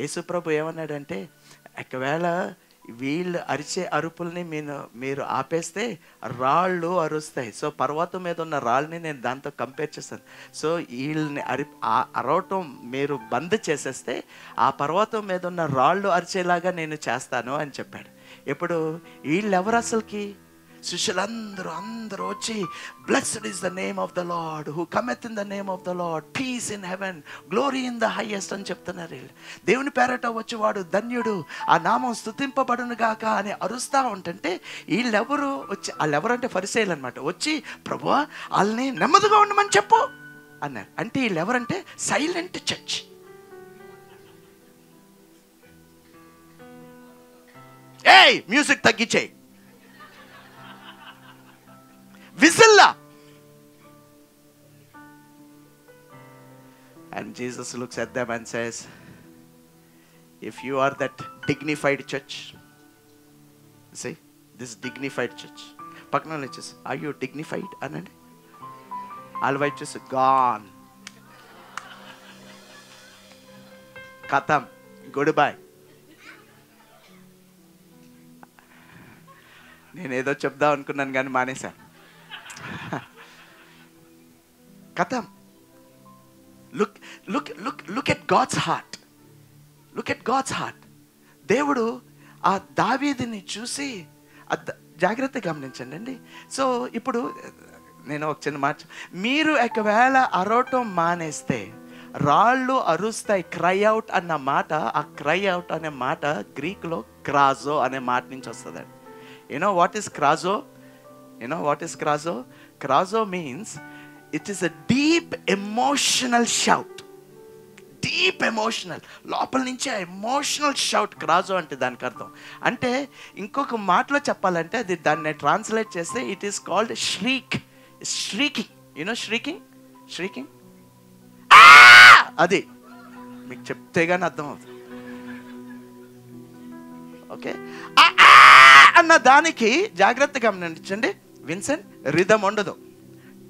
యేసుప్రభు ఏమన్నాడంటే, ఒకవేళ వీళ్ళు అరిచే అరుపుల్ని మీరు ఆపేస్తే రాళ్ళు అరుస్తాయి. సో పర్వతం మీద ఉన్న రాళ్ళని నేను దాంతో కంపేర్ చేస్తాను. సో వీళ్ళని అరవటం మీరు బంద్ చేసేస్తే ఆ పర్వతం మీద ఉన్న రాళ్ళు అరిచేలాగా నేను చేస్తాను అని చెప్పాడు. ఇప్పుడు వీళ్ళెవరు అసలుకి? శిష్యులందరూ వచ్చి, blessed is the name of the Lord who cometh in the name of the Lord, peace in heaven, glory in the highest అని చెప్తున్నారు. వీళ్ళు దేవుని పేరట వచ్చేవాడు ధన్యుడు, ఆ నామం స్తుతింపబడును గాక అని అరుస్తూ ఉంటుంటే వీళ్ళెవరు వచ్చి, వాళ్ళెవరంటే ఫరిసేయులు అనమాట, వచ్చి ప్రభువా వాళ్ళని నెమ్మదిగా ఉండమని చెప్పు అన్నారు. అంటే వీళ్ళెవరంటే సైలెంట్ చర్చ్. ఏయ్ music తగ్గించేయి, విజిల్లా. And Jesus looks at them and says, if you are that dignified church, see this dignified church, పక్కన వచ్చేసి are you dignified అనండి. all white just gone, khatam, goodbye. నేను ఏదో చెప్దాం అనుకున్నాను కానీ మానేశాను. కథం. Look at God's heart. Look at God's heart. దేవుడు ఆ దావీదుని చూసి జాగ్రత్తగా గమనించండి అండి. సో ఇప్పుడు నేను ఒక చిన్న మాట, మీరు ఒకవేళ అరవటం మానేస్తే రాళ్ళు అరుస్తాయి. క్రై అవుట్ అన్న మాట, ఆ క్రై అవుట్ అనే మాట గ్రీక్లో క్రాజో అనే మాట నుంచి వస్తుందండి. You know what is krazo? You know what is krazo? Krazo means it is a deep emotional shout. Deep emotional. లోపల నుంచి ఆ ఎమోషనల్ షౌట్ క్రాజో అంటే దానికి అర్థం. అంటే ఇంకొక మాటలో చెప్పాలంటే అది దాన్ని ట్రాన్స్లేట్ చేస్తే ఇట్ ఈస్ కాల్డ్ ష్రీక్. ష్రీకింగ్. యూనో ష్రీకింగ్? ష్రీకింగ్ అది మీకు చెప్తే కానీ అర్థం అవుతుంది. ఓకే, అన్న దానికి జాగ్రత్తగా గమనించండి విన్సెంట్. రిథమ్ ఉండదు,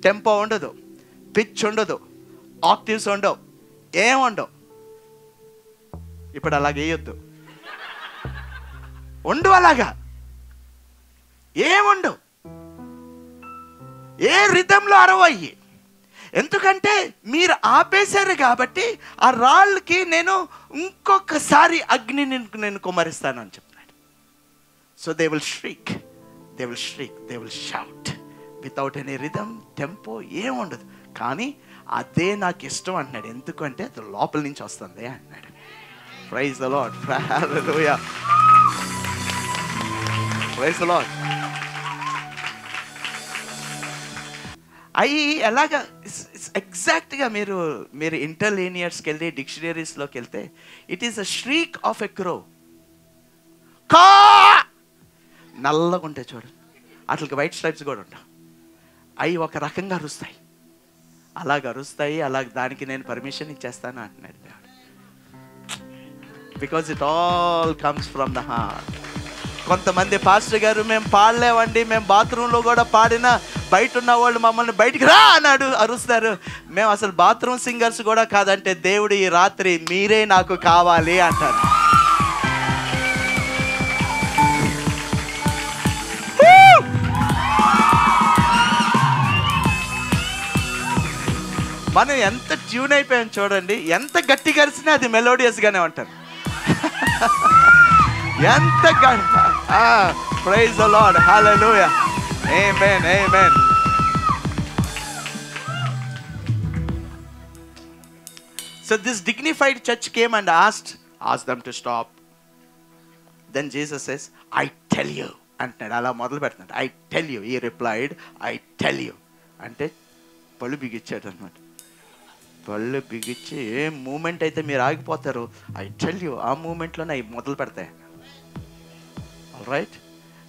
టెంపో ఉండదు, పిచ్ ఉండదు, ఆక్టివ్స్ ఉండవు, ఏముండవు. ఇప్పుడు అలాగే వేయొద్దు, ఉండు అలాగా ఏముండవు. ఏ రిథంలో అరవయ్యి. ఎందుకంటే మీరు ఆపేశారు కాబట్టి ఆ రాళ్ళకి నేను ఇంకొకసారి అగ్నిని నేను కుమరిస్తాను అని చెప్తున్నాడు. So they will shriek, they will shout without any rhythm, tempo, ఏం ఉండదు. కానీ అదే నాకు ఇష్టం అంటున్నాడు. ఎందుకంటే అది లోపల నుంచి వస్తుంది అంటున్నాడు. Praise the Lord, hallelujah, praise the Lord. అవి ఎలాగా ఎగ్జాక్ట్గా మీరు ఇంటర్లీనియర్స్కి వెళ్ళి డిక్షనరీస్లోకి వెళ్తే it is a shriek of a crow. కా నల్లగా ఉంటాయి చూడండి, అట్లకి వైట్ స్ట్రైప్స్ కూడా ఉంటాయి. అవి ఒక రకంగా అరుస్తాయి, అలాగ అరుస్తాయి. అలాగ దానికి నేను పర్మిషన్ ఇచ్చేస్తాను అంటున్నాడు దేవుడు. Because it all comes from the heart. కొంతమంది పాస్టర్ గారు మేము పాడలేవండి, మేము బాత్రూంలో కూడా పాడినా బయట ఉన్న వాళ్ళు మమ్మల్ని బయటికి రా అన్నాడు అరుస్తారు. మేము అసలు బాత్రూమ్ సింగర్స్ కూడా కాదంటే దేవుడు ఈ రాత్రి మీరే నాకు కావాలి అంటారు. మనం ఎంత ట్యూన్ అయిపోయాం చూడండి, ఎంత గట్టి కలిసినా అది మెలోడియస్గానే ఉంటారు. ఎంత praise the Lord, hallelujah, amen, amen. So this dignified church came and asked them to stop. Then Jesus says, I tell you అంటున్నాడు. అలా మొదలు పెడుతున్నాడు. I tell you. He replied, I tell you. అంటే పళ్ళు బిగించాడు అనమాట. పళ్ళు బిగించి ఏ మూమెంట్ అయితే మీరు ఆగిపోతారు, ఐ టెల్ యూ, ఆ మూమెంట్లోనే అవి మొదలు పెడతాయి. రైట్.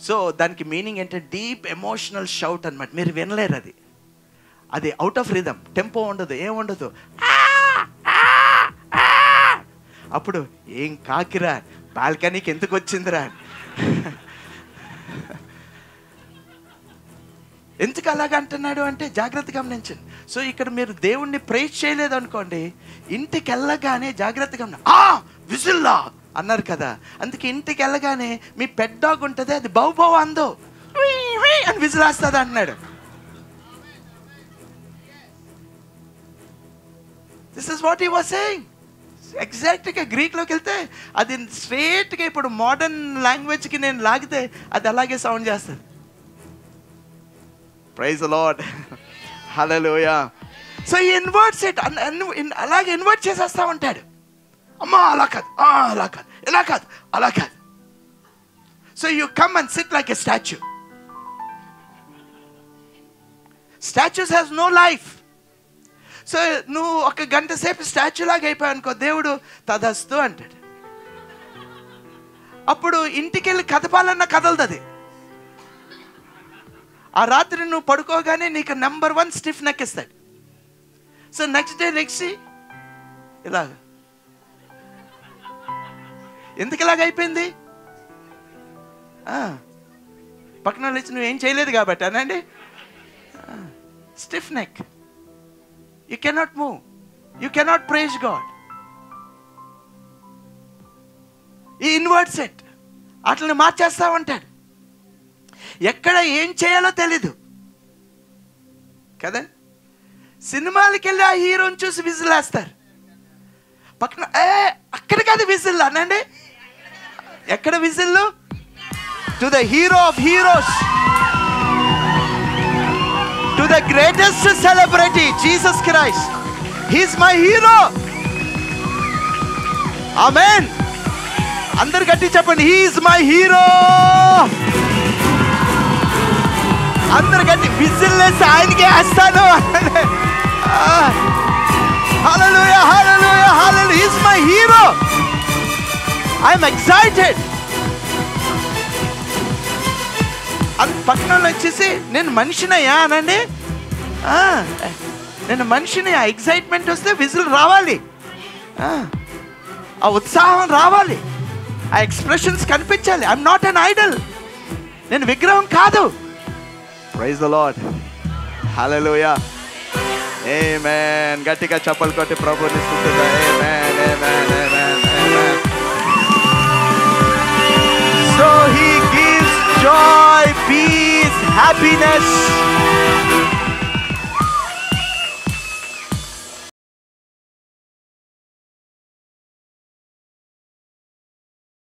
సో దానికి మీనింగ్ ఏంటంటే డీప్ ఎమోషనల్ షౌట్ అనమాట. మీరు వినలేరు అది. అది అవుట్ ఆఫ్ రిథమ్, టెంపో ఉండదు, ఏముండదు. అప్పుడు ఏం కాకిరా, బాల్కనీకి ఎందుకు వచ్చిందిరా, ఎందుకు అలాగ అంటున్నాడు అంటే జాగ్రత్తగా గమనించండి. సో ఇక్కడ మీరు దేవుణ్ణి ప్రైజ్ చేయలేదు అనుకోండి, ఇంటికి వెళ్ళగానే జాగ్రత్తగా విజిల్లా అన్నారు కదా. అందుకే ఇంటికి వెళ్ళగానే మీ పెట్ డాగ్ ఉంటుంది, అది బౌ బౌ అందో అని విజిల్ వేస్తుంది అంటున్నాడు. This is what he was saying. ఎగ్జాక్ట్గా గ్రీక్లోకి వెళ్తే అది స్ట్రేట్గా ఇప్పుడు మోడర్న్ లాంగ్వేజ్కి నేను లాగితే అది అలాగే సౌండ్ చేస్తుంది. Praise the Lord, hallelujah. So ఈ ఇన్వర్ట్స్ ఇట్, అలాగే ఇన్వర్ట్ చేసేస్తా ఉంటాడు. అమ్మా అలా కాదు, అలా కాదు, ఇలా కాదు, అలా కాదు. So you come and sit like a statue. Statues has no life. So నువ్వు ఒక గంట సేపు స్టాచ్యూ లాగా అయిపోయావు అనుకో, దేవుడు తదస్తు అంటాడు. అప్పుడు ఇంటికి వెళ్ళి కదపాలన్నా కదలదు అది. ఆ రాత్రి నువ్వు పడుకోగానే నీకు నెంబర్ 1 స్టిఫ్ నెక్ ఇస్తాడు. సో నెక్స్ట్ డే లెగ్సి ఇలాగ. ఎందుకు ఇలాగ అయిపోయింది? పక్కన వాళ్ళు ఇచ్చి నువ్వేం చేయలేదు కాబట్టి అనండి. Stiff neck. You cannot move. You cannot praise God. He inverts it. అట్లని మార్చేస్తా ఉంటాడు. ఎక్కడ ఏం చేయాలో తెలీదు కదా. సినిమాలకి వెళ్ళి ఆ హీరోని చూసి విజిల్ వేస్తారు. పక్కన అక్కడ కాదు విజిల్ అనండి. ఎక్కడ whistle? To the hero of heroes, to the greatest celebrity, Jesus Christ. He is my hero. Amen. అందరు గట్టి చెప్పండి, He is my hero. అందరు గట్టి విజిల్ వేసి ఆయనకి వేస్తాను. Hallelujah, hallelujah, hallelujah. He is my hero. I am excited. పక్కన వచ్చేసి నేను మనిషినయ్యా అనండి. నేను మనిషిని. ఆ ఎగ్జైట్మెంట్ వస్తే విజిల్ రావాలి, ఆ ఉత్సాహం రావాలి, ఆ ఎక్స్ప్రెషన్స్ కనిపించాలి. I'm not an idol. నేను విగ్రహం కాదు. ప్రైజ్ ది లార్డ్, హల్లెలూయా, ఆమేన్. గట్టిగా చప్పలు కొట్టి ప్రభువుని స్తుతిద్దాం. ఆమేన్, ఆమేన్, ఆమేన్, amen. So he gives joy, peace, happiness.